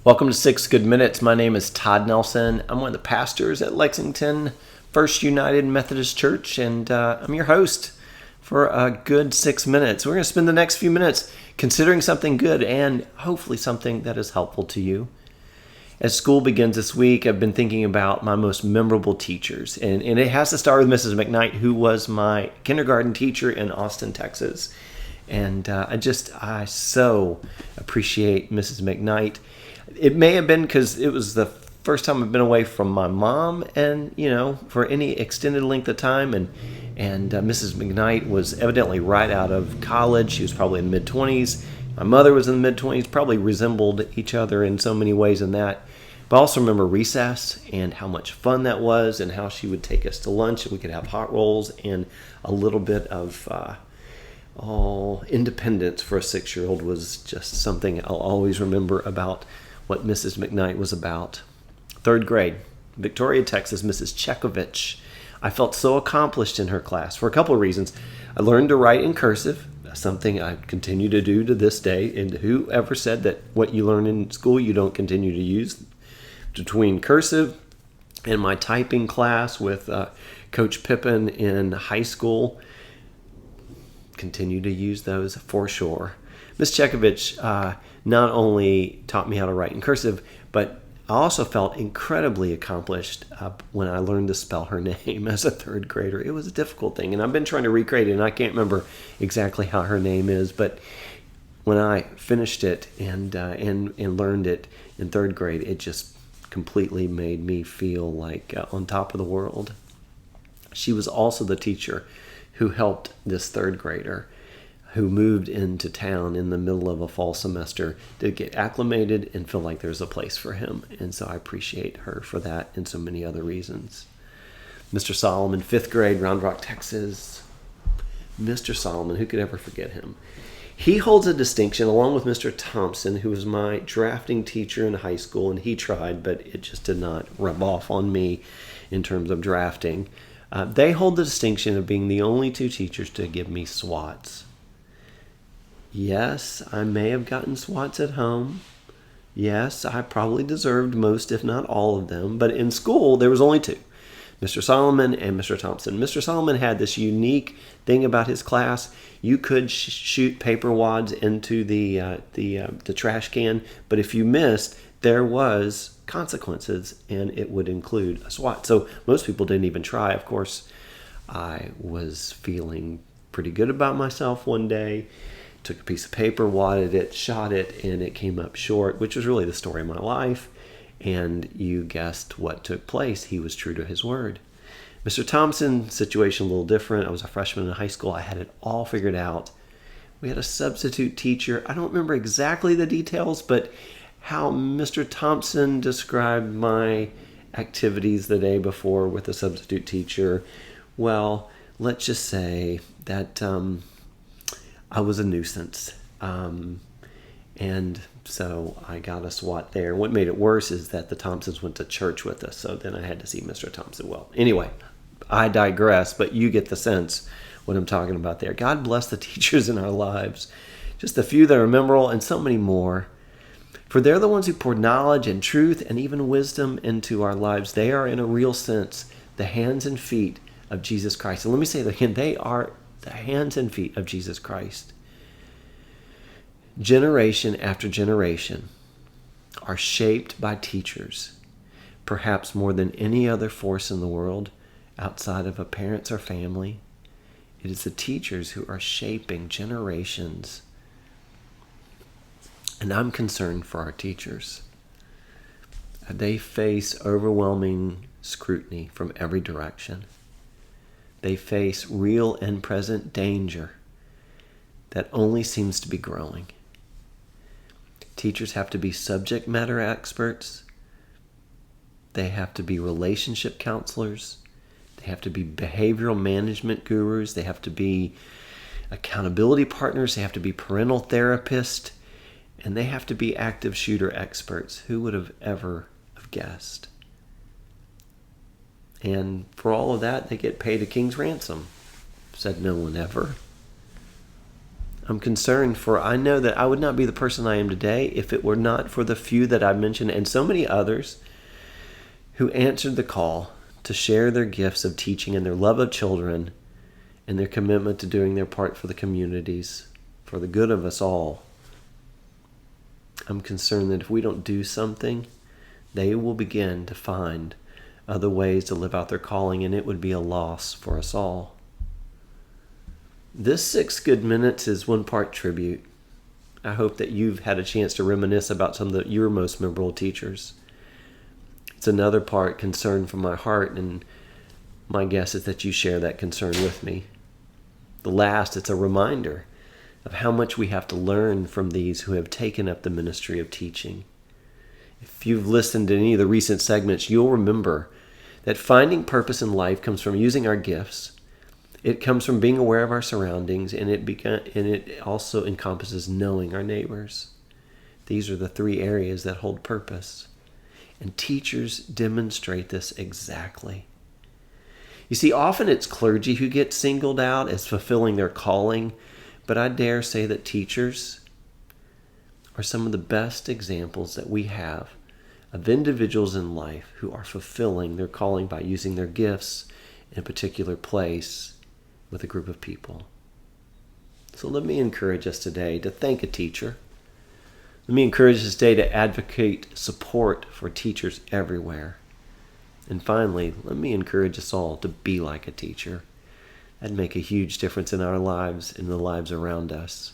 Welcome to 6 Good Minutes. My name is Todd Nelson. I'm one of the pastors at Lexington First United Methodist Church, and I'm your host for a good 6 minutes. We're going to spend the next few minutes considering something good and hopefully something that is helpful to you. As school begins this week, I've been thinking about my most memorable teachers, and it has to start with Mrs. McKnight, who was my kindergarten teacher in Austin, Texas. And I so appreciate Mrs. McKnight. It may have been because it was the first time I've been away from my mom, and for any extended length of time. And Mrs. McKnight was evidently right out of college. She was probably in the mid-20s. My mother was in the mid-20s. Probably resembled each other in so many ways in that. But I also remember recess and how much fun that was, and how she would take us to lunch, and we could have hot rolls and a little bit of independence for a 6-year-old was just something I'll always remember about what Mrs. McKnight was about. 3rd grade, Victoria, Texas, Mrs. Chekovich. I felt so accomplished in her class for a couple of reasons. I learned to write in cursive, something I continue to do to this day. And whoever said that what you learn in school you don't continue to use? Between cursive and my typing class with Coach Pippin in high school, continue to use those for sure. Miss Chekovich not only taught me how to write in cursive, but I also felt incredibly accomplished when I learned to spell her name as a 3rd grader. It was a difficult thing, and I've been trying to recreate it, and I can't remember exactly how her name is, but when I finished it and learned it in 3rd grade, it just completely made me feel like on top of the world. She was also the teacher who helped this 3rd grader who moved into town in the middle of a fall semester to get acclimated and feel like there's a place for him. And so I appreciate her for that and so many other reasons. Mr. Solomon, 5th grade, Round Rock, Texas. Mr. Solomon, who could ever forget him? He holds a distinction along with Mr. Thompson, who was my drafting teacher in high school, and he tried, but it just did not rub off on me in terms of drafting. They hold the distinction of being the only 2 teachers to give me SWATs. Yes, I may have gotten SWATs at home. Yes, I probably deserved most, if not all of them. But in school, there was only 2, Mr. Solomon and Mr. Thompson. Mr. Solomon had this unique thing about his class. You could shoot paper wads into the trash can, but if you missed, there was consequences, and it would include a SWAT. So most people didn't even try. Of course, I was feeling pretty good about myself one day. Took a piece of paper, wadded it, shot it, and it came up short, which was really the story of my life. And you guessed what took place. He was true to his word. Mr. Thompson's situation a little different. I was a freshman in high school. I had it all figured out. We had a substitute teacher. I don't remember exactly the details, but how Mr. Thompson described my activities the day before with a substitute teacher. Well, let's just say that I was a nuisance. And so I got a SWAT there. What made it worse is that the Thompsons went to church with us, so then I had to see Mr. Thompson. Well, anyway, I digress, but you get the sense what I'm talking about there. God bless the teachers in our lives. Just a few that are memorable and so many more. For they're the ones who pour knowledge and truth and even wisdom into our lives. They are, in a real sense, the hands and feet of Jesus Christ. And let me say that again, they are the hands and feet of Jesus Christ. Generation after generation are shaped by teachers, perhaps more than any other force in the world outside of a parents or family. It is the teachers who are shaping generations. And I'm concerned for our teachers. They face overwhelming scrutiny from every direction. They face real and present danger that only seems to be growing. Teachers have to be subject matter experts. They have to be relationship counselors. They have to be behavioral management gurus. They have to be accountability partners. They have to be parental therapists. And they have to be active shooter experts. Who would have ever have guessed? And for all of that, they get paid a king's ransom, said no one ever. I'm concerned, for I know that I would not be the person I am today if it were not for the few that I mentioned and so many others who answered the call to share their gifts of teaching and their love of children and their commitment to doing their part for the communities, for the good of us all. I'm concerned that if we don't do something, they will begin to find other ways to live out their calling, and it would be a loss for us all. This 6 good minutes is one part tribute. I hope that you've had a chance to reminisce about some of your most memorable teachers. It's another part concern from my heart, and my guess is that you share that concern with me. The last, it's a reminder of how much we have to learn from these who have taken up the ministry of teaching. If you've listened to any of the recent segments, you'll remember that finding purpose in life comes from using our gifts. It comes from being aware of our surroundings, and it also encompasses knowing our neighbors. These are the 3 areas that hold purpose. And teachers demonstrate this exactly. You see, often it's clergy who get singled out as fulfilling their calling, but I dare say that teachers are some of the best examples that we have of individuals in life who are fulfilling their calling by using their gifts in a particular place with a group of people. So let me encourage us today to thank a teacher. Let me encourage us today to advocate support for teachers everywhere. And finally, let me encourage us all to be like a teacher. That'd make a huge difference in our lives and the lives around us.